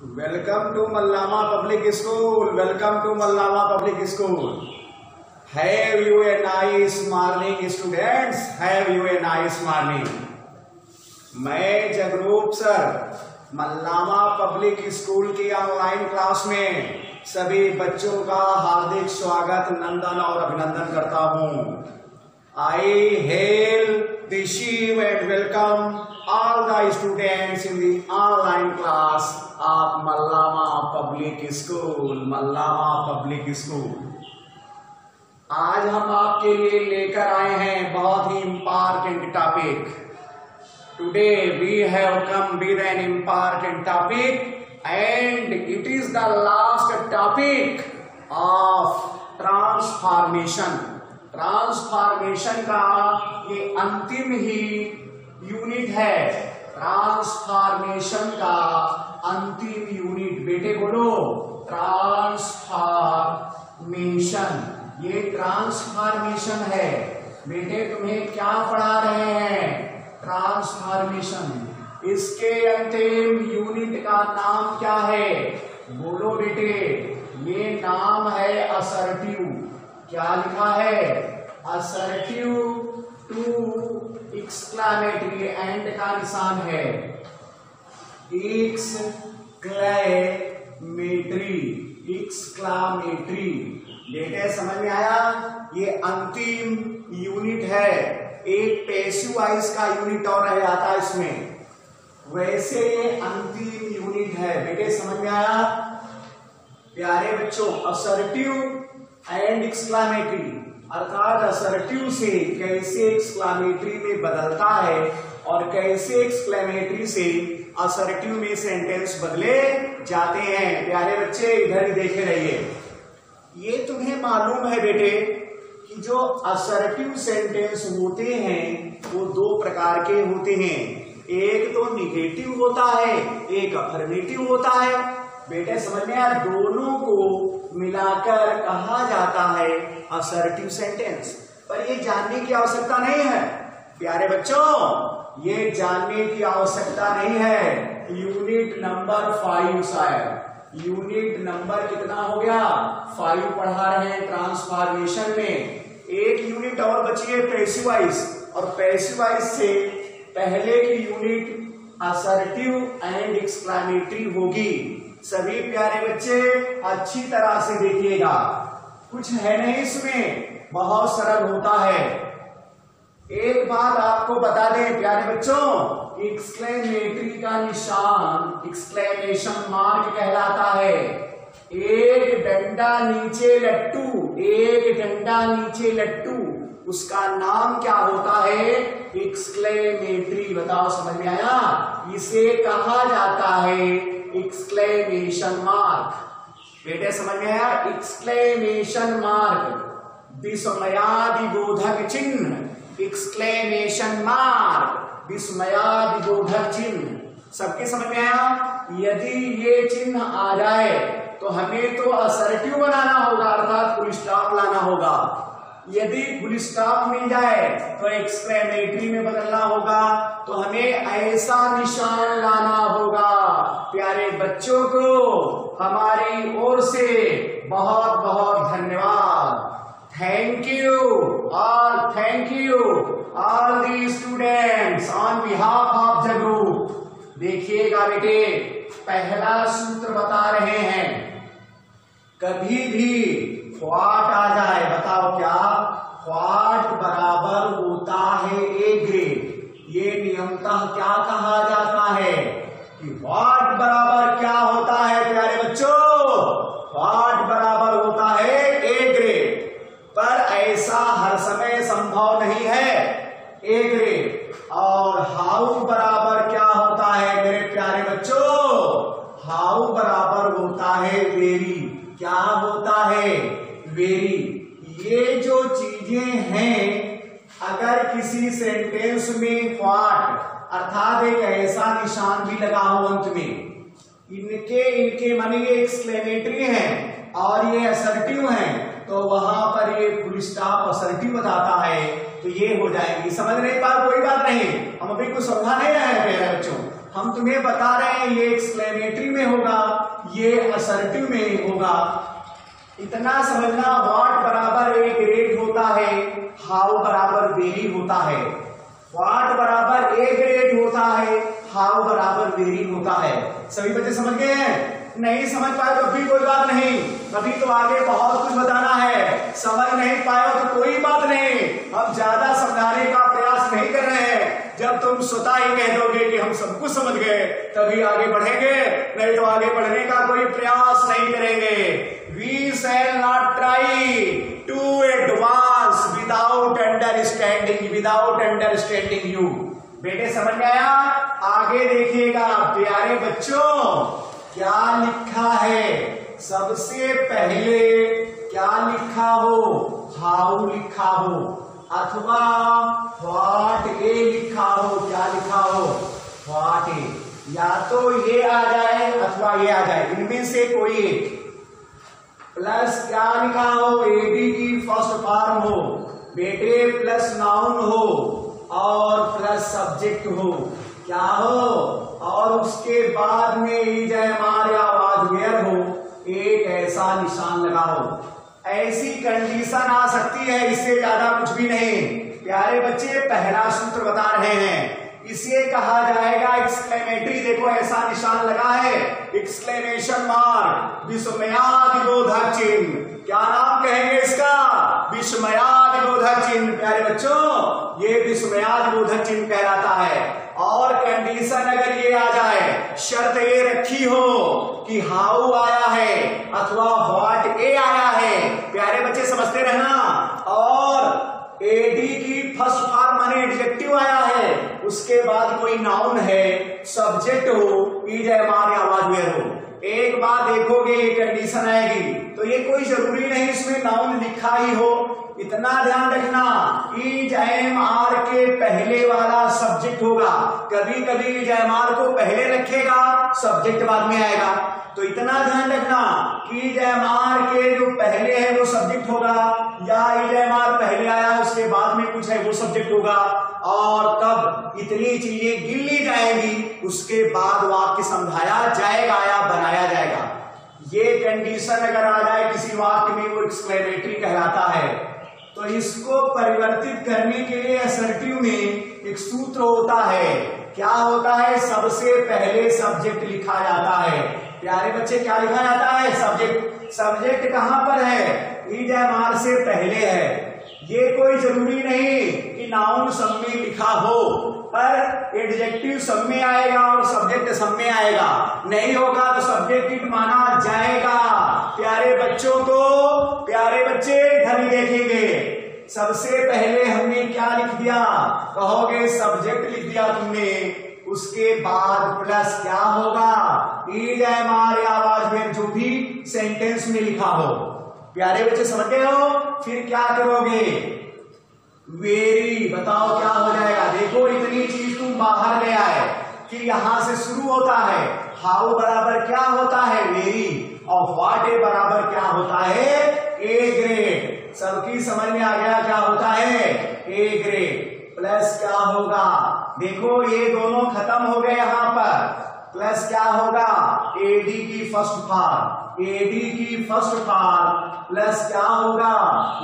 Welcome to Mallama Public School. Welcome to Mallama Public School. Have you a nice morning, students? Have you a nice morning? मैं Jagroop sir मल्लामा public school की online class में सभी बच्चों का हार्दिक स्वागत, नंदन और अभिनंदन करता हूँ। I hail, receive and welcome all the students in the online class of Mallama Public School. Mallama Public School. आज हम आपके लिए लेकर आए हैं बहुत ही important topic. Today we have come with an important topic and it is the last topic of transformation. Transformation का ये अंतिम ही यूनिट है। ट्रांसफॉर्मेशन का अंतिम यूनिट, बेटे बोलो ट्रांसफॉर्मेशन। ये ट्रांसफॉर्मेशन है। बेटे तुम्हें क्या पढ़ा रहे हैं? ट्रांसफॉर्मेशन। इसके अंतिम यूनिट का नाम क्या है? बोलो बेटे। ये नाम है असर्टिव। क्या लिखा है? असर्टिव टू एक्सक्लेमेटरी, एंड का निशान है। एक्सक्लेमेटरी। बेटे समझ में आया? ये अंतिम यूनिट है। एक पैसिव वॉइस का यूनिट और रह जाता है इसमें, वैसे ये अंतिम यूनिट है। बेटे समझ में आया? प्यारे बच्चों, असर्टिव एंड एक्सक्लेमेटरी अर्थात असर्टिव से कैसे एक्सक्लेमेटरी में बदलता है और कैसे एक्सक्लेमेटरी से असर्टिव में सेंटेंस बदले जाते हैं। प्यारे बच्चे इधर ही देखे रहिए। ये तुम्हें मालूम है बेटे कि जो असर्टिव सेंटेंस होते हैं वो दो प्रकार के होते हैं। एक तो निगेटिव होता है, एक अफर्मेटिव होता है। बेटे समझ में आया? दोनों को मिलाकर कहा जाता है असर्टिव सेंटेंस। पर ये जानने की आवश्यकता नहीं है प्यारे बच्चों, ये जानने की आवश्यकता नहीं है। यूनिट नंबर 5 शायद यूनिट नंबर कितना हो गया? 5 पढ़ा रहे हैं ट्रांसफॉर्मेशन में। एक यूनिट और बची है पैसिव वॉइस, और पैसिव वॉइस से पहले की यूनिट असर्टिव एंड एक्सक्लेमेटरी होगी। सभी प्यारे बच्चे अच्छी तरह से देखिएगा, कुछ है नहीं इसमें, बहुत सरल होता है। एक बात आपको बता दें प्यारे बच्चों, एक्सक्लेमेटरी का निशान एक्सक्लेमेशन मार्क कहलाता है। एक डंडा नीचे लट्टू, एक डंडा नीचे लट्टू, उसका नाम क्या होता है? एक्सक्लेमेटरी। बताओ समझ में आया? इसे कहा जाता है एक्सक्लेमेशन मार्क। बेटे समझ में आया? एक्सक्लेमेशन मार्क, विस्मयादिबोधक चिन्ह। एक्सक्लेमेशन मार्क, विस्मयादिबोधक चिन्ह। सबके समझ में आया? यदि ये चिन्ह आ जाए तो हमें तो असर्टिव बनाना होगा, अर्थात फुल स्टॉप लाना होगा। यदि फुल स्टॉप मिल जाए तो एक्सक्लेमेटरी में बदलना होगा, तो हमें ऐसा निशान लाना होगा। प्यारे बच्चों को हमारी ओर से बहुत बहुत धन्यवाद। Thank you all the students on behalf of the group. देखिएगा बेटे, पहला सूत्र बता रहे हैं। कभी भी व्हाट आ जाए, बताओ क्या? व्हाट बराबर होता है ए ग्रेड। ये नियमतः क्या कहा जाता है कि व्हाट बराबर क्या होता है प्यारे बच्चों? व्हाट बराबर होता है ए ग्रेड। पर ऐसा हर समय संभव नहीं है ए ग्रेड। और हाउ बराबर क्या होता है मेरे प्यारे बच्चों? हाउ बराबर होता है वेरी। क्या होता है? वेरी। ये जो चीजें हैं, अगर किसी सेंटेंस में व्हाट अर्थात एक ऐसा निशान भी लगा हो अंत में, इनके माने ये एक्सक्लेमेटरी हैं और ये असर्टिव हैं, तो वहां पर ये फुल स्टॉप असर्टिव बताता है, तो ये हो जाएगी। समझ नहीं पा? कोई बात नहीं, हम अभी कुछ समझा नहीं रहे हैं प्यारे बच्चों। हम तुम्हें बता रहे हैं ये एक्सक्लेमेटरी में होगा, ये असर्टिव में होगा। इतना समझना, व्हाट बराबर ए ग्रेड होता है, हाउ बराबर वेरी होता है। व्हाट बराबर ए ग्रेड होता है, हाउ बराबर वेरी होता है। सभी बच्चे समझ गए हैं? नहीं समझ पाए तो भी कोई बात नहीं, अभी तो आगे बहुत कुछ बताना है। समझ नहीं पाए तो कोई बात नहीं, हम ज्यादा समझाने का प्रयास नहीं कर रहे हैं। जब तुम स्वतः ही कह दोगे कि हम सब कुछ समझ गए तभी आगे बढ़ेंगे, नहीं तो आगे बढ़ने का कोई प्रयास नहीं करेंगे। We shall not try to advance without understanding you। बेटे समझ में आया? आगे देखिएगा प्यारे बच्चों, क्या लिखा है? सबसे पहले क्या लिखा हो? हाउ लिखा हो अथवा व्हाट ए लिखा हो। क्या लिखा हो? व्हाट ए। या तो ये आ जाए अथवा ये आ जाए, इनमें से कोई एक। प्लस क्या लिखा हो? एडी की फर्स्ट फॉर्म हो बेटे, प्लस नाउन हो और प्लस सब्जेक्ट हो। क्या हो? और उसके बाद में ईजयमार या वाजवेयर हो, एक ऐसा निशान लगाओ। ऐसी कंडीशन आ सकती है, इससे ज्यादा कुछ भी नहीं। प्यारे बच्चे पहला सूत्र बता रहे हैं, इसे कहा जाएगा एक्सक्लेमेटरी। देखो ऐसा निशान लगा है, एक्सक्लेमेशन मार्क, विस्मयादिबोधक चिन्ह। क्या नाम कहेंगे इसका? विस्मयादिबोधक चिन्ह। प्यारे बच्चों ये विस्मयादिबोधक चिन्ह कहलाता है। और कंडीशन अगर ये आ जाए, शर्त ये रखी हो कि हाउ आया है अथवा व्हाट ए आया है। प्यारे बच्चे समझते रहना। और एडी की फर्स्ट फॉर्म माने एडजेक्टिव आया है, उसके बाद कोई नाउन है, सब्जेक्ट हो, ईजयमार या वाजवेयर हो। एक बात देखोगे ये कंडीशन आएगी तो ये कोई जरूरी नहीं इसमें नाउन लिखा ही हो। इतना ध्यान रखना, ईजयमार के पहले वाला सब्जेक्ट होगा। कभी कभी ईजयमार को पहले रखेगा, सब्जेक्ट बाद में आएगा। तो इतना ध्यान रखना कि ईजयमार के जो पहले है वो सब्जेक्ट होगा, या ईजयमार पहले आया उसके बाद में कुछ है वो सब्जेक्ट होगा। और तब इतनी चीजें गिन ली जाएंगी, उसके बाद वाक्य समझाया जाएगा या बनाया जाएगा। ये कंडीशन अगर आ जाए किसी वाक्य में, वो एक्सक्लेमेटरी कहलाता है। तो इसको परिवर्तित करने के लिए असर्टिव में एक सूत्र होता है। क्या होता है? सबसे पहले सब्जेक्ट लिखा जाता है। प्यारे बच्चे क्या लिखा जाता है? सब्जेक्ट। सब्जेक्ट कहां पर है? ईजयमार से पहले है। ये कोई जरूरी नहीं कि नाउन सब में लिखा हो, पर एडजेक्टिव सब में आएगा और सब्जेक्ट सब में आएगा। नहीं होगा तो सब्जेक्टिव माना जाएगा। प्यारे बच्चों को, प्यारे बच्चे इधर ही देखेंगे। सबसे पहले हमने क्या लिख दिया? कहोगे सब्जेक्ट लिख दिया तुमने, उसके बाद प्लस क्या होगा? ईजयमार या वाजवेयर, जो भी सेंटेंस में लिखा हो। प्यारे बच्चे समझ गए हो? फिर क्या करोगे? वेरी। बताओ क्या हो जाएगा? देखो इतनी चीज तुम बाहर ले आए कि यहां से शुरू होता है। हाउ बराबर क्या होता है? वेरी। और व्हाट ए बराबर क्या होता है? A grade. सबकी समझ में आ गया क्या होता है? A grade. प्लस क्या होगा? देखो ये दोनों खत्म हो गए यहां पर। प्लस क्या होगा? एडी की फर्स्ट फॉर्म, एडी की फर्स्ट फॉर्म प्लस क्या होगा?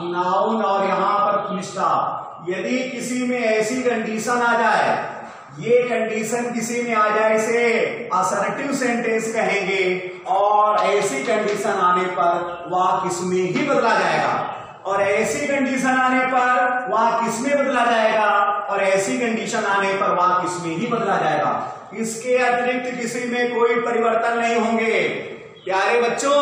नाउन और यहां पर फुल स्टॉप। यदि किसी में ऐसी कंडीशन आ जाए, ये कंडीशन किसी में आ जाए, इसे असर्टिव सेंटेंस कहेंगे। और ऐसी कंडीशन आने पर वह किसमें ही बदला जाएगा, और ऐसी कंडीशन आने पर वह किसमें बदला जाएगा, और ऐसी कंडीशन आने पर वह किसमें ही बदला जाएगा। इसके अतिरिक्त किसी में कोई परिवर्तन नहीं होंगे। प्यारे बच्चों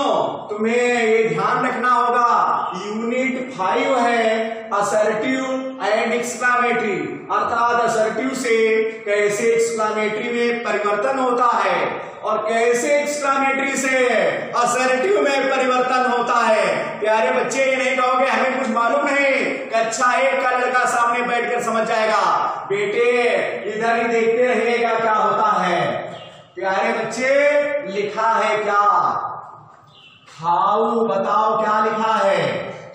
तुम्हें ये ध्यान रखना होगा, यूनिट 5 है असर्टिव एंड एक्सक्लामेटरी, अर्थात असर्टिव से कैसे एक्सक्लामेटरी में परिवर्तन होता है और कैसे एक्सक्लामेटरी से असर्टिव में परिवर्तन होता है। प्यारे बच्चे ये नहीं कहोगे हमें कुछ मालूम नहीं, कक्षा 1 का लड़का सामने बैठकर समझ जाएगा। बेटे इधर ही देखते रहिएगा क्या होता है। प्यारे बच्चे लिखा है क्या? हाउ। बताओ क्या लिखा है?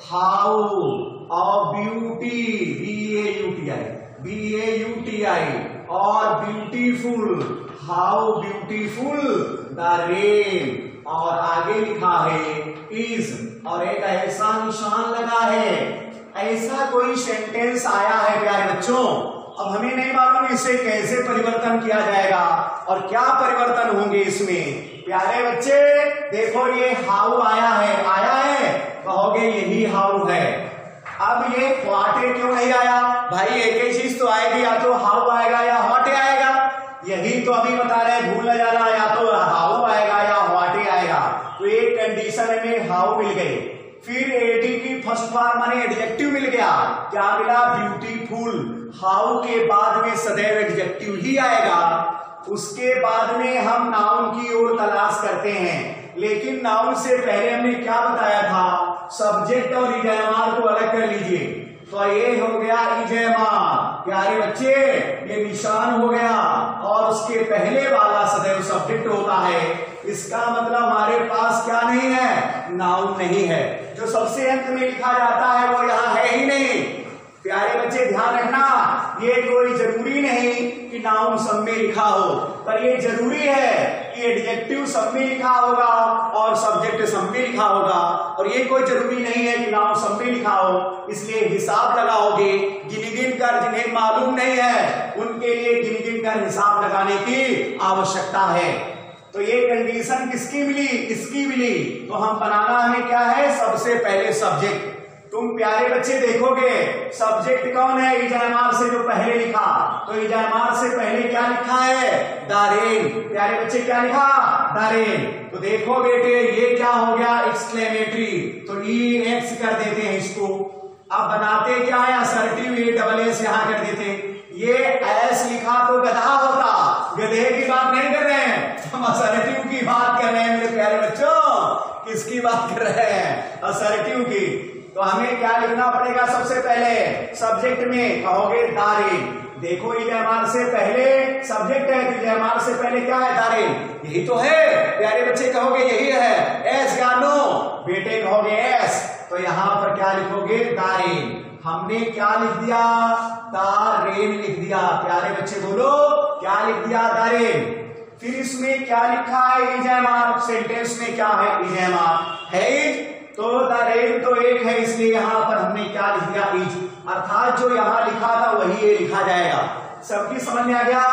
How of beauty, BAUTI, BAUTI और beautiful, how beautiful the rain, और आगे लिखा है इज, और एक ऐसा निशान लगा है। ऐसा कोई सेंटेंस आया है प्यारे बच्चों। अब हमें नहीं मालूम इसे कैसे परिवर्तन किया जाएगा और क्या परिवर्तन होंगे इसमें। प्यारे बच्चे देखो ये हाउ आया है, कहोगे यही हाउ है। अब ये व्हाटे क्यों नहीं आया भाई? एक ही चीज तो आएगी, या तो हाउ आएगा या व्हाटे आएगा। यही तो अभी बता रहे हैं, भूल न जाना, या तो हाउ आएगा या व्हाटे आएगा। तो एक कंडीशन में हाउ मिल गई, फिर एडी की फर्स्ट फॉर्म माने एडजेक्टिव मिल गया। क्या मिला? ब्यूटीफुल। हाउ के बाद में सदैव एडजेक्टिव ही आएगा। उसके बाद में हम नाउन की ओर तलाश करते हैं, लेकिन नाउन से पहले हमने क्या बताया था? सब्जेक्ट और इजैमार को अलग कर लीजिए। तो ये हो गया इजैमार प्यारे बच्चे, ये निशान हो गया, और उसके पहले वाला सदैव सब्जेक्ट होता है। इसका मतलब हमारे पास क्या नहीं है? नाउन नहीं है। जो सबसे अंत में लिखा जाता है वो यहाँ है ही नहीं। प्यारे बच्चे ध्यान रखना, ये कोई जरूरी नहीं कि नाउन सब में लिखा हो, पर ये जरूरी है कि एडजेक्टिव सब में लिखा होगा और सब्जेक्ट सब में लिखा होगा, और ये कोई जरूरी नहीं है कि नाउन सब में लिखा हो। इसलिए हिसाब लगाओगे गिन गिन कर, जिन्हें मालूम नहीं है उनके लिए गिन गिन कर हिसाब लगाने की आवश्यकता है। तो ये कंडीशन किसकी मिली? इसकी मिली। तो हम बनाना हमें क्या है? सबसे पहले सब्जेक्ट। तुम प्यारे बच्चे देखोगे सब्जेक्ट कौन है? इजैमार से जो पहले लिखा, तो इजैमार से पहले क्या लिखा है? दारेन। प्यारे बच्चे क्या लिखा? दारेन। तो देखो बेटे ये क्या हो गया? एक्सक्लेमेटरी। तो ई एक्स कर देते हैं इसको। अब बनाते क्या है? असर्टिव ए डबल एस यहां कर देते। ये एस लिखा तो गधा होता, गधे की बात नहीं कर रहे हैं हम, असर्टिव की बात कर रहे हैं मेरे प्यारे बच्चों। किसकी बात कर रहे हैं? असर्टिव की। तो हमें क्या लिखना पड़ेगा? सबसे पहले सब्जेक्ट में कहोगे दारेन। देखो इजैमार से पहले सब्जेक्ट है, तो इजैमार से पहले क्या है? दारेन। यही तो है प्यारे बच्चे, कहोगे यही है। एस या नो? बेटे कहोगे एस। तो यहां पर क्या लिखोगे? दारेन। हमने क्या लिख दिया? दारेन लिख दिया। प्यारे बच्चे बोलो क्या लिख दिया? दारेन। फिर इसमें क्या लिखा है? इजैमार। सेंटेंस में क्या है? इजैमार है इज, तो दारेन तो एक है, इसलिए यहां पर हमने क्या लिख दिया? इज। अर्थात जो यहां लिखा था वही ये लिखा जाएगा। सबकी समझ में आ गया?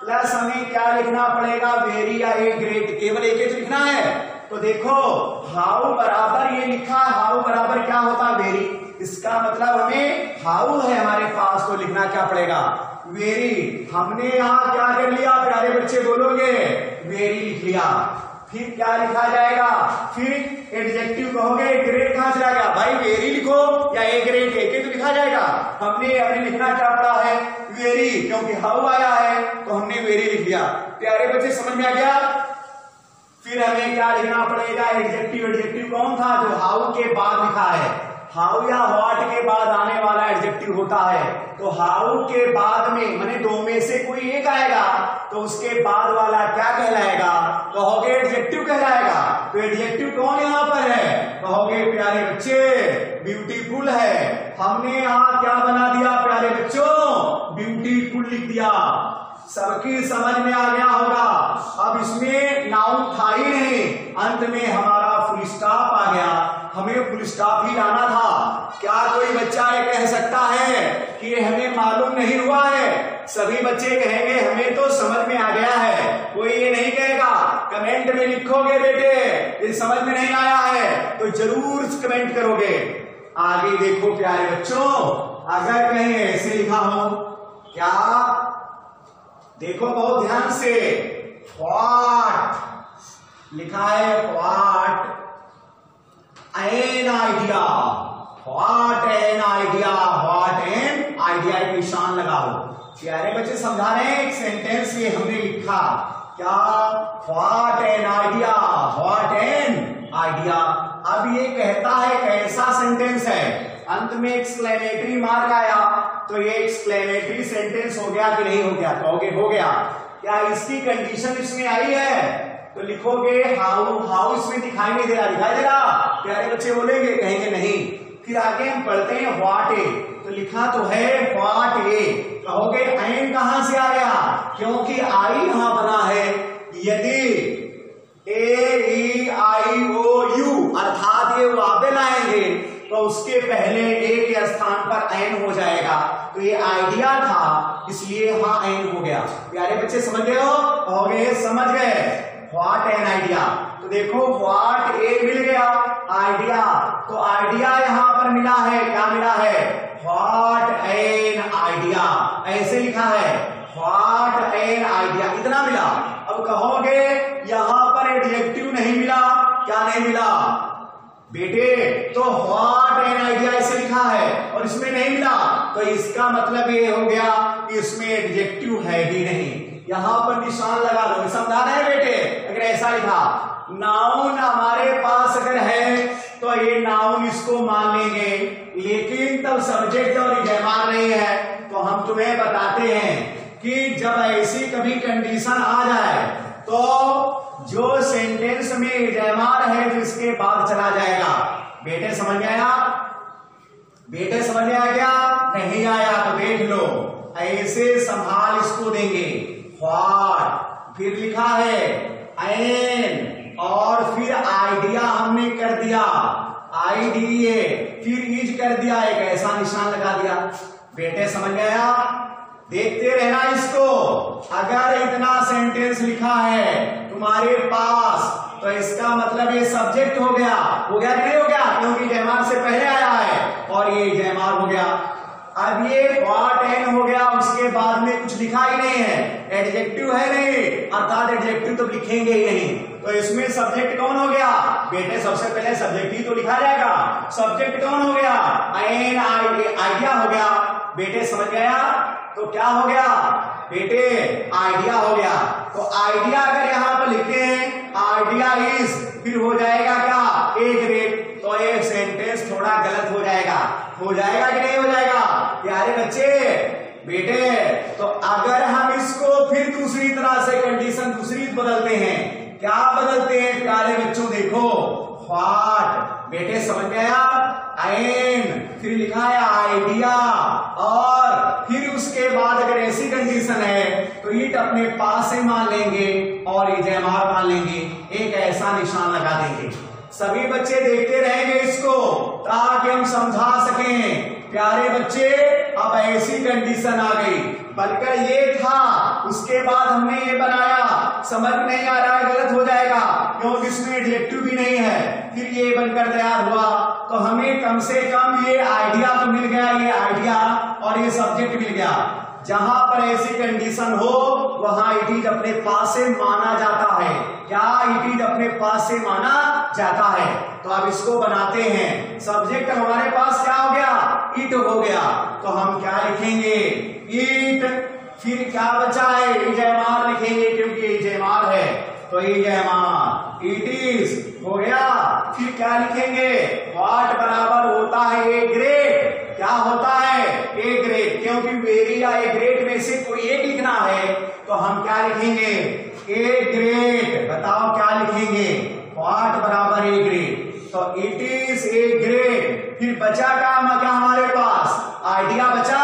प्लस हमें क्या लिखना पड़ेगा? वेरी या ए ग्रेट। केवल एक ही तो लिखना है। तो देखो हाउ बराबर ये लिखा, हाउ बराबर क्या होता? वेरी। इसका मतलब हमें हाउ है हमारे पास, तो लिखना क्या पड़ेगा? वेरी। हमने यहाँ क्या कर लिया प्यारे बच्चे बोलोगे? वेरी लिख लिया। फिर क्या लिखा जाएगा? फिर एडजेक्टिव कहोगे ग्रेट कहां चला गया? भाई वेरी लिखो या ए ग्रेट, एक ही तो लिखा जाएगा। हमने लिखना क्या पड़ा है? वेरी, क्योंकि हाउ आया है तो हमने वेरी लिख लिया। प्यारे बच्चे समझ में आ गया? फिर हमें क्या लिखना पड़ेगा? एडजेक्टिव। एडजेक्टिव कौन था? जो हाउ के बाद लिखा है। हाउ या व्हाट के बाद आने वाला एडजेक्टिव होता है। तो हाउ के बाद में माने दो में से कोई एक आएगा, तो उसके बाद वाला क्या कहलाएगा? कहोगे एडजेक्टिव कहलाएगा। तो एडजेक्टिव कौन यहां पर है? कहोगे प्यारे बच्चे ब्यूटीफुल है। हमने यहां क्या बना दिया प्यारे बच्चों? ब्यूटीफुल लिख दिया। सबकी समझ में आ गया होगा। अब इसमें नाउन था ही नहीं, अंत में हमारा फुल स्टॉप आ गया। हमें फुल स्टॉप ही लाना था। क्या कोई बच्चा ये कह सकता है कि ये हमें मालूम नहीं हुआ है? सभी बच्चे कहेंगे हमें तो समझ में आ गया है। कोई ये नहीं कहेगा। कमेंट में लिखोगे बेटे ये समझ में नहीं आया है तो जरूर कमेंट करोगे। आगे देखो प्यारे बच्चों, अगर कहीं ऐसे लिखा हो, क्या देखो बहुत ध्यान से, व्हाट लिखा है? What an idea, what an idea, what an idea, एक निशान लगाओ। प्यारे बच्चे समझा रहे हैं, एक सेंटेंस ये हमने लिखा, क्या? What an idea, what an idea. अब ये कहता है कैसा सेंटेंस है? अंत में एक्सक्लेमेटरी मार्क आया, तो ये एक्सक्लेमेटरी सेंटेंस हो गया कि नहीं हो गया? कहोगे हो गया। क्या इसकी कंडीशन इसमें आई है? तो लिखोगे हाउ। हाउ इसमें दिखाई नहीं दे रहा, दिखाई दे रहा? प्यारे बच्चे बोलेंगे, कहेंगे नहीं। फिर आगे हम पढ़ते हैं व्हाट ए, तो लिखा तो है व्हाट ए, कहोगे एन कहां से आ गया, क्योंकि आई यहां बना है। यदि AEIOU अर्थात ये वावेल आएंगे तो उसके पहले ए के स्थान पर एन हो जाएगा, तो ये आइडिया था इसलिए वहां एन हो गया। प्यारे बच्चे समझ गए हो, कहोगे समझ गए, व्हाट एन आइडिया। तो देखो व्हाट ए मिल गया, आइडिया, तो आइडिया यहां पर मिला है, क्या मिला है, व्हाट एन आइडिया, ऐसे लिखा है व्हाट एन आइडिया, इतना मिला। अब कहोगे यहां पर एडजेक्टिव नहीं मिला, क्या नहीं मिला बेटे, तो व्हाट एन आइडिया ऐसे लिखा है और इसमें नहीं मिला, तो इसका मतलब ये हो गया कि इसमें एडजेक्टिव है ही नहीं। यहां पर निशान लगा लो, समझाना है बेटे। अगर ऐसा लिखा नाउन हमारे पास अगर है तो ये नाउन इसको मान लेंगे, लेकिन तब सब्जेक्ट और इजेमार नहीं है, तो हम तुम्हें बताते हैं कि जब ऐसी कभी कंडीशन आ जाए तो जो सेंटेंस में इजेमार है तो इसके बाद चला जाएगा। बेटे समझ में आया, बेटे समझ में आया क्या, नहीं आया तो देख लो, ऐसे संभाल इसको देंगे। व्हाट, फिर लिखा है एन, और फिर आइडिया हमने कर दिया, आईडीए, फिर इज कर दिया, एक ऐसा निशान लगा दिया। बेटे समझ में आया, देखते रहना इसको। अगर इतना सेंटेंस लिखा है तुम्हारे पास तो इसका मतलब ये सब्जेक्ट हो गया कि नहीं हो गया, क्योंकि जयमार से पहले आया है और ये जयमार हो गया। अब ये व्हाट एन हो गया, उसके बाद में कुछ लिखा ही नहीं है, एडजेक्टिव है नहीं, अर्थात एडजेक्टिव तो लिखेंगे ही नहीं, तो इसमें सब्जेक्ट कौन हो गया बेटे, सबसे पहले सब्जेक्ट ही तो लिखा जाएगा। सब्जेक्ट कौन हो गया, एन आइडिया हो गया। बेटे समझ गया, तो क्या हो गया बेटे, आइडिया हो गया। तो आइडिया अगर यहां पर लिखते हैं आइडिया इज, फिर हो जाएगा क्या, ए ग्रेट, तो ये सेंटेंस थोड़ा गलत हो जाएगा कि नहीं हो जाएगा प्यारे बच्चे। बेटे तो अगर हम इसको फिर दूसरी तरह से कंडीशन दूसरी बदलते हैं, क्या बदलते हैं प्यारे बच्चों, देखो व्हाट, बेटे समझ में आया, एन, फिर लिखा है आइडिया, और फिर उसके बाद अगर ऐसी कंडीशन है तो इट अपने पास से मान लेंगे और इजेमार मान लेंगे, एक ऐसा निशान लगा देंगे। सभी बच्चे देखते रहेंगे इसको ताकि हम समझा सकें। प्यारे बच्चे अब ऐसी कंडीशन आ गई, बनकर ये था, उसके बाद हमने ये बनाया, समझ नहीं आ रहा है, गलत हो जाएगा क्योंकि इसमें एडजेक्टिव भी नहीं है, फिर ये बनकर तैयार हुआ, तो हमें कम से कम ये आइडिया तो मिल गया, ये आइडिया और ये सब्जेक्ट मिल गया। जहां पर ऐसी कंडीशन हो वहां इट इज अपने पास से माना जाता है, क्या इट इज अपने पास से माना जाता है। तो अब इसको बनाते हैं, सब्जेक्ट हमारे पास क्या हो गया, इट हो गया, तो हम क्या लिखेंगे, इट, फिर क्या बचा है, इजेमार लिखेंगे क्योंकि इजेमार है, तो इजेमार, इट इज हो गया। फिर क्या लिखेंगे, व्हाट बराबर होता है ए ग्रेट, क्या होता है ए ग्रेट, क्योंकि वेरी या ए ग्रेट में से कोई एक लिखना है, तो हम क्या लिखेंगे, ए ग्रेट, बताओ क्या लिखेंगे, व्हाट बराबर ए ग्रेट, तो इट इज ए ग्रेट। फिर बचा काम क्या हमारे पास, आइडिया बचा,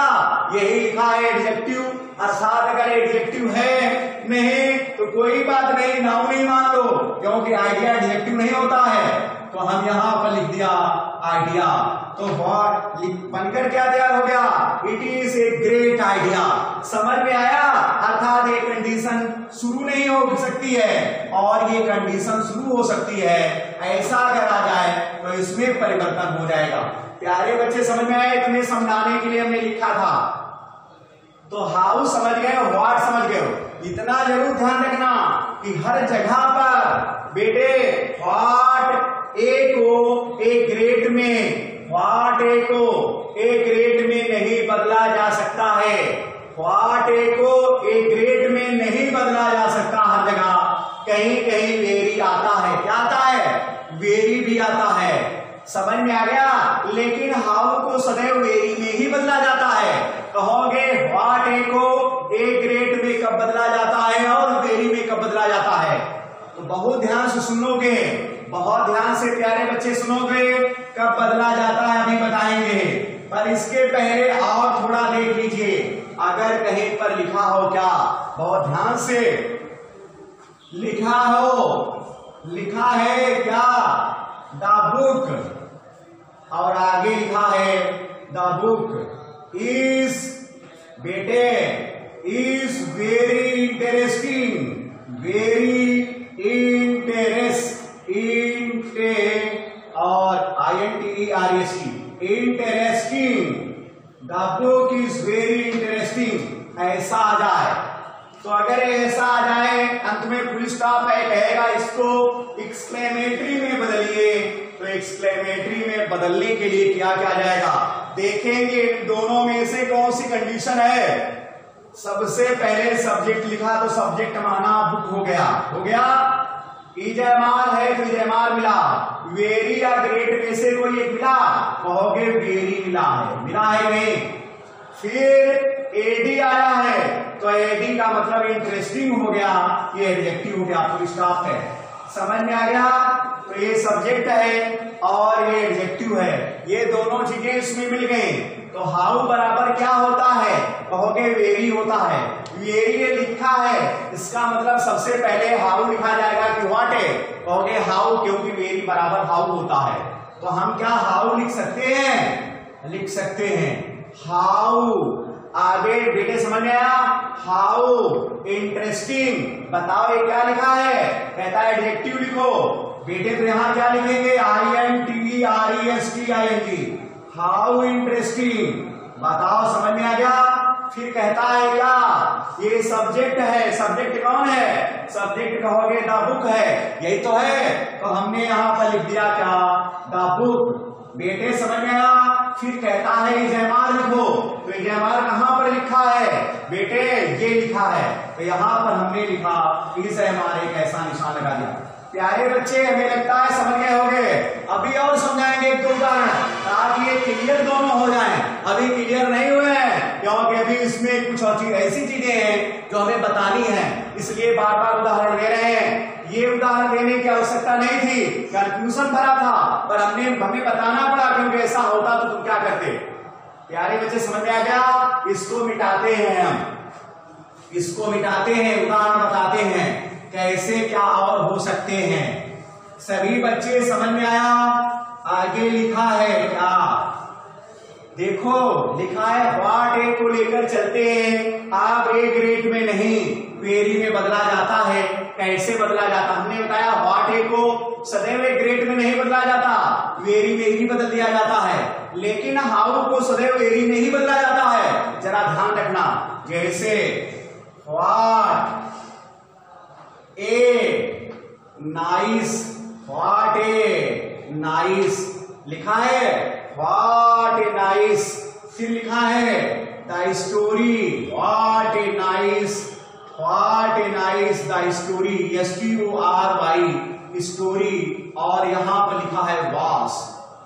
यही लिखा है एडजेक्टिव, अर्थात अगर एडजेक्टिव है नहीं तो कोई बात नहीं, नाउन ही मान लो, क्योंकि आइडिया एडजेक्टिव नहीं होता है, तो हम यहां पर लिख दिया आइडिया, तो व्हाट बनकर क्या तैयार हो गया, it is a great idea. समझ में आया, अर्थात ये कंडीशन शुरू नहीं हो सकती है और ये कंडीशन शुरू हो सकती है, ऐसा अगर आ जाए तो इसमें परिवर्तन हो जाएगा। प्यारे बच्चे समझ में आए, तुम्हें समझाने के लिए हमने लिखा था, तो हाउ समझ गए, व्हाट समझ गए, इतना जरूर ध्यान रखना कि हर जगह पर बेटे व्हाट ए को ए ग्रेट में, व्हाट ए को ए ग्रेट में नहीं बदला जा सकता है, व्हाट ए को ए ग्रेट में नहीं बदला जा सकता। हर जगह कहीं कहीं वेरी आता है, क्या आता है, वेरी भी आता है, समझ में आ गया, लेकिन हाउ को सदैव वेरी में ही बदला जाता है। कहोगे व्हाट ए को ए ग्रेट में कब बदला जाता है और वेरी में कब बदला जाता है, तो बहुत ध्यान से सुनोगे। बहुत ध्यान से प्यारे बच्चे सुनोगे, कब बदला जाता है अभी बताएंगे, पर इसके पहले और थोड़ा देख लीजिए। अगर कहीं पर लिखा हो, क्या बहुत ध्यान से लिखा हो, लिखा है क्या द बुक, और आगे लिखा है द बुक इज, बेटे इज वेरी इंटरेस्टिंग, वेरी इंटे और INTEREST, interesting, the book is very interesting, ऐसा आ जाए। तो अगर ऐसा आ जाए, अंत में फुल स्टॉप है, कहेगा इसको एक्सक्लेमेटरी में बदलिए, तो एक्सक्लेमेटरी में बदलने के लिए क्या क्या जाएगा देखेंगे। दोनों में से कौन सी कंडीशन है। सबसे पहले सब्जेक्ट लिखा तो सब्जेक्ट माना बुक हो गया, हो गया। इजयमार है तो इजयमार मिला, वेरी या ग्रेट में से कोई एक मिला, कहोगे वेरी मिला है, मिला है नहीं। फिर एडी आया है तो एडी का मतलब इंटरेस्टिंग हो गया, ये एडजेक्टिव हो गया, फुल स्टॉप है। समझ में आ गया। तो ये सब्जेक्ट है और ये एडजेक्टिव है, ये दोनों चीजें इसमें मिल गई। तो हाउ बराबर क्या होता है, कहोगे वेरी होता है। वेरी ये लिखा है, इसका मतलब सबसे पहले हाउ लिखा जाएगा कि व्हाट है, कहोगे हाउ, क्योंकि वेरी बराबर हाउ होता है। तो हम क्या हाउ लिख सकते हैं, लिख सकते हैं हाउ। आगे बेटे समझ में आया, हाउ इंटरेस्टिंग, बताओ ये क्या लिखा है, कहता है एडजेक्टिव लिखो। बेटे तो यहां क्या लिखेंगे, INTERESTING, हाउ इंटरेस्टिंग, बताओ समझ में आ गया। फिर कहता है क्या, ये सब्जेक्ट है, सब्जेक्ट कौन है, सब्जेक्ट कहोगे द बुक है, यही तो है। तो हमने यहां पर लिख दिया क्या, द बुक। बेटे समझ में आया। फिर कहता है इजयमार लिखो, तो इजयमार कहां पर लिखा है, बेटे ये लिखा है, तो यहां पर हमने लिखा इजयमार, एक ऐसा निशान लगा दिया। प्यारे बच्चे हमें लगता है समझ गए होंगे। अभी और समझाएंगे एक दो उदाहरण ताकि ये क्लियर दोनों हो जाएं। अभी क्लियर नहीं हुए हैं क्योंकि अभी इसमें कुछ और ऐसी चीजें हैं जो हमें बतानी है, इसलिए बार बार उदाहरण दे रहे हैं। ये उदाहरण देने की आवश्यकता नहीं थी, कंफ्यूजन भरा था, पर हमें बताना पड़ा क्योंकि ऐसा होता तो तुम क्या करते। प्यारे बच्चे समझ में आ गया। इसको मिटाते हैं हम, इसको मिटाते हैं, उदाहरण बताते हैं कैसे क्या और हो सकते हैं। सभी बच्चे समझ में आया। आगे लिखा है क्या, देखो लिखा है व्हाट ए को लेकर चलते हैं। आप ए ग्रेड में नहीं वेरी में बदला जाता है। कैसे बदला जाता, हमने बताया व्हाट ए को सदैव ग्रेड में नहीं बदला जाता, वेरी में ही बदल दिया जाता है। लेकिन हाउ को सदैव वेरी में ही बदला जाता है, जरा ध्यान रखना। जैसे what a nice, what a nice लिखा है, व्हाट ए नाइस। फिर लिखा है the story, what a nice, what a nice the story, STORY story. और यहां पर लिखा है वास,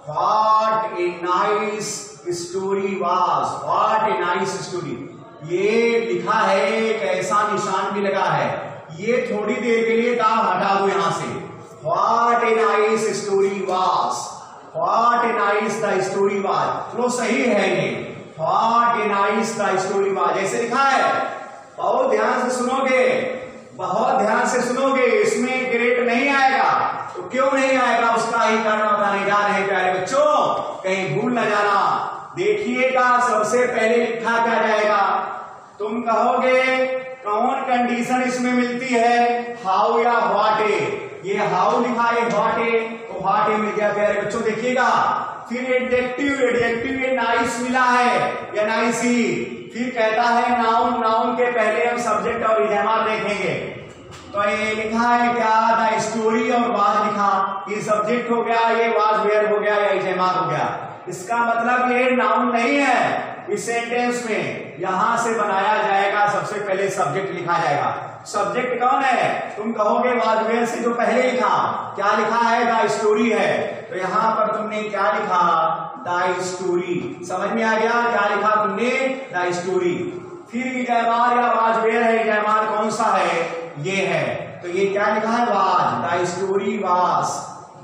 व्हाट ए नाइस स्टोरी वास, व्हाट ए नाइस स्टोरी। ये लिखा है, एक ऐसा निशान भी लगा है, ये थोड़ी देर के लिए दा हटा दो यहां से। व्हाट ए नाइस स्टोरी वास, what a nice the story वास। चलो सही है ये, what a nice the story वास जैसे लिखा है। बहुत ध्यान से सुनोगे, बहुत ध्यान से सुनोगे, इसमें ग्रेड नहीं आएगा। तो क्यों नहीं आएगा, उसका ही कारण बताने जा रहे हैं प्यारे बच्चों, कहीं भूल न जाना। देखिएगा सबसे पहले लिखा क्या जाएगा, तुम कहोगे कौन कंडीशन इसमें मिलती है, हाउ या व्हाट ए। ये हाउ लिखा है, व्हाट ए, तो व्हाट ए मिल गया प्यारे बच्चों। देखिएगा फिर एडजेक्टिव, एडजेक्टिव ये नाइस मिला है या नाइस ही। फिर कहता है नाउन, नाउन के पहले हम सब्जेक्ट और इजयमार देखेंगे। तो ये लिखा है क्या, द स्टोरी और वाज लिखा, ये सब्जेक्ट हो गया, ये वाज वेयर हो गया या इजयमार हो गया। इसका मतलब ये नाउन नहीं है। इस सेंटेंस में यहां से बनाया जाएगा, सबसे पहले सब्जेक्ट लिखा जाएगा। सब्जेक्ट कौन है, तुम कहोगे वाज वेयर से जो पहले लिखा, क्या लिखा है, द स्टोरी है। तो यहां पर तुमने क्या लिखा, द स्टोरी। समझ में आ गया क्या लिखा तुमने, द स्टोरी। फिर इजयमार या वाज वेयर है, इजयमार कौन सा है, ये है। तो ये क्या लिखा है, वाज, द स्टोरी वाज।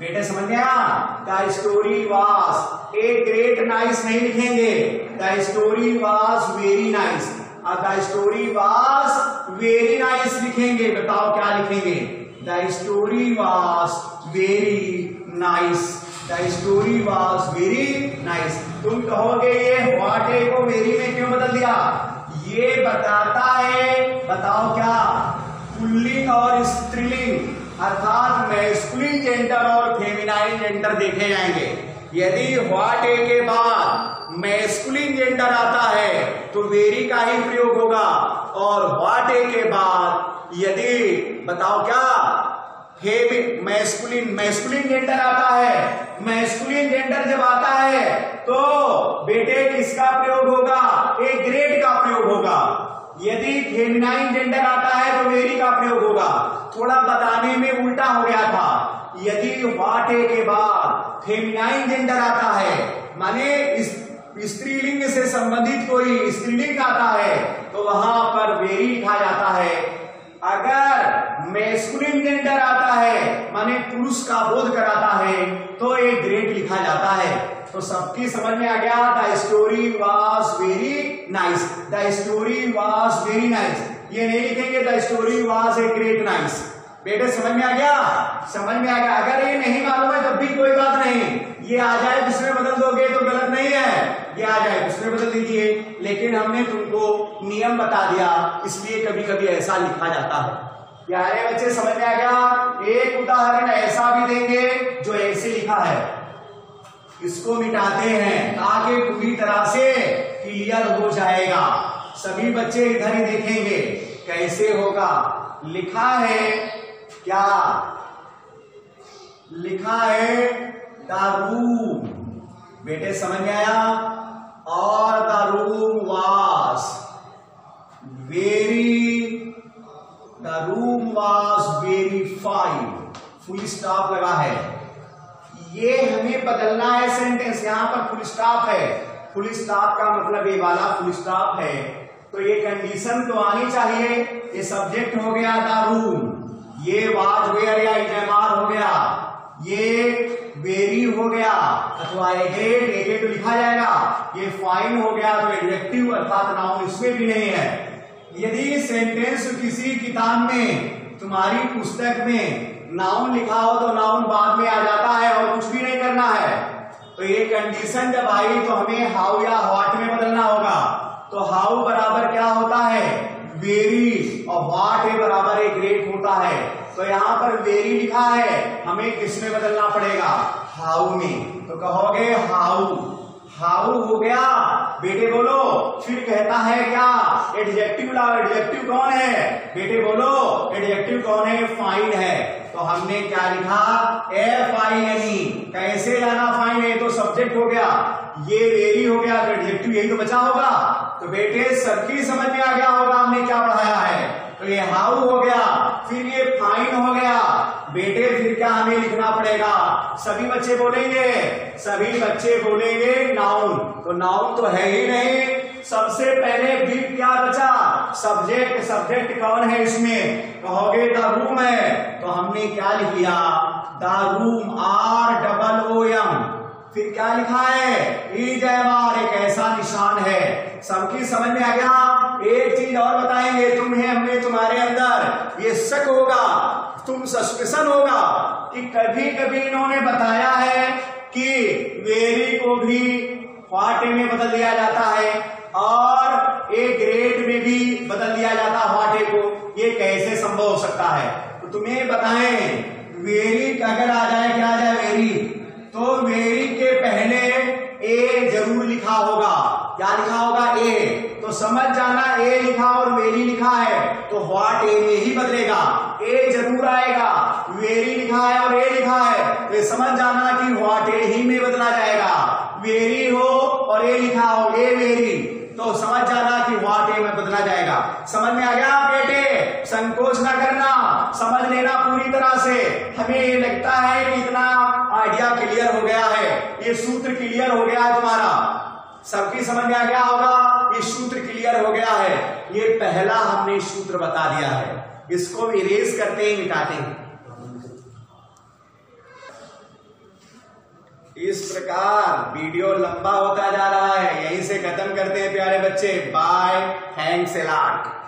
बेटे समझ में आया? The story was a great nice नहीं लिखेंगे, the story was very nice. अब the story was very nice लिखेंगे, बताओ क्या लिखेंगे? The story was very nice, the story was very nice. तुम कहोगे ये व्हाट ए को वेरी में क्यों बदल दिया? ये बताता है, बताओ क्या, पुल्लिंग और स्त्रीलिंग अर्थात मैस्कुलिन जेंडर और फेमिनाइन जेंडर देखे जाएंगे। यदि व्हाट ए के बाद मैस्कुलिन जेंडर आता है तो वेरी का ही प्रयोग होगा, और व्हाट ए के बाद यदि बताओ क्या मैस्कुलिन जेंडर आता है, मैस्कुलिन जेंडर जब आता है तो बेटे किसका प्रयोग होगा? ए ग्रेट का प्रयोग होगा। यदि फेमिनाइन जेंडर आता है तो वेरी का प्रयोग होगा। थोड़ा बताने में उल्टा हो गया था। यदि व्हाट ए के बाद फेमिनाइन जेंडर आता है, माने स्त्रीलिंग से संबंधित कोई स्त्रीलिंग आता है, तो वहां पर वेरी लिखा जाता है। अगर मैस्कुलिन जेंडर आता है, माने पुरुष का बोध कराता है, तो ए ग्रेट लिखा जाता है। तो सबकी समझ में आ गया? The story was very nice, the story was very nice. ये नहीं लिखेंगे the story was a great nice. बेटे समझ में आ गया? समझ में आ गया। अगर ये नहीं मालूम है तब भी कोई बात नहीं, ये आ जाए दूसरे बदल दोगे तो गलत नहीं है, ये आ जाए दूसरे बदल दीजिए, लेकिन हमने तुमको नियम बता दिया, इसलिए कभी कभी ऐसा लिखा जाता है। प्यारे बच्चे समझ में आ गया? एक उदाहरण ऐसा भी देंगे जो ऐसे लिखा है, इसको मिटाते हैं ताकि पूरी तरह से क्लियर हो जाएगा। सभी बच्चे इधर ही देखेंगे कैसे होगा। लिखा है क्या? लिखा है द रूम, बेटे समझ में आया? और the room was very fine, full stop लगा है। ये हमें बदलना है सेंटेंस, यहां पर फुल स्टॉप है। फुल स्टॉप का मतलब ये वाला फुल स्टॉप है, तो ये कंडीशन तो आनी चाहिए। ये सब्जेक्ट हो गया द रूम, ये वाज वेयर या इनेमार हो गया, ये वेरी हो गया अथवा एग्रेट तो लिखा जाएगा। ये फाइन हो गया तो एडजेक्टिव अर्थात नाउन इसमें भी नहीं है। यदि सेंटेंस किसी किताब में, तुम्हारी पुस्तक में नाउन लिखा हो तो नाउन बाद में आ जाता है और कुछ भी नहीं करना है। तो ये कंडीशन जब आई तो हमें हाउ या व्हाट में बदलना होगा। तो हाउ बराबर क्या होता है? वेरी, और व्हाट ए बराबर ए ग्रेट होता है। तो यहाँ पर वेरी लिखा है, हमें किस में बदलना पड़ेगा? हाउ में। तो कहोगे हाउ, हाउ हो गया। बेटे बोलो, फिर कहता है क्या? एडजेक्टिव लाओ। एडजेक्टिव कौन है? बेटे बोलो, एडजेक्टिव कौन है? फाइन है। तो हमने क्या लिखा? FINE। कैसे लाना फाइन है? तो सब्जेक्ट हो गया, ये वेरी हो गया, तो एडजेक्टिव यही तो बचा होगा। तो बेटे सबकी समझ में आ गया होगा हमने क्या पढ़ाया है। तो ये हाउ हो गया, फिर ये फाइन हो गया। बेटे फिर क्या हमें लिखना पड़ेगा? सभी बच्चे बोलेंगे, सभी बच्चे बोलेंगे नाउन। तो नाउन तो है ही नहीं, सबसे पहले भी क्या बचा? सब्जेक्ट। सब्जेक्ट कौन है इसमें? कहोगे द रूम है, तो हमने क्या लिख लिया? The room, ROOM। फिर क्या लिखा है? EJR, एक ऐसा निशान है। सबकी समझ में आ गया? एक चीज और बताएंगे तुम्हें, हमने तुम्हारे अंदर ये शक होगा, तुम सस्पेंशन होगा कि कभी कभी इन्होंने बताया है कि वेरी को भी व्हाट में बदल दिया जाता है और ए ग्रेट में भी बदल दिया जाता है व्हाट ए को। ये कैसे संभव हो सकता है? तो तुम्हें बताएं, वेरी अगर आ जाए, क्या आ जाए? वेरी, तो वेरी के पहले ए जरूर लिखा होगा। क्या लिखा होगा? ए। तो समझ जाना, ए लिखा और वेरी लिखा है तो व्हाट ए में ही बदलेगा, ए जरूर आएगा। वेरी लिखा है और ए लिखा है तो समझ जाना कि व्हाट ए ही में बदला जाएगा। वेरी हो और ए लिखा हो, ए वेरी, तो समझ जाना कि व्हाट ए में बदला जाएगा। समझ में आ गया बेटे? संकोच ना करना, समझ लेना पूरी तरह से। हमें ये लगता है कि इतना आइडिया क्लियर हो गया है, ये सूत्र क्लियर हो गया है तुम्हारा, सबकी समझ में आ गया होगा। ये सूत्र क्लियर हो गया है, ये पहला हमने सूत्र बता दिया है। इसको इरेज करते ही मिटाते हैं। इस प्रकार वीडियो लंबा होता जा रहा है, यहीं से खत्म करते हैं प्यारे बच्चे। Bye, thanks a lot.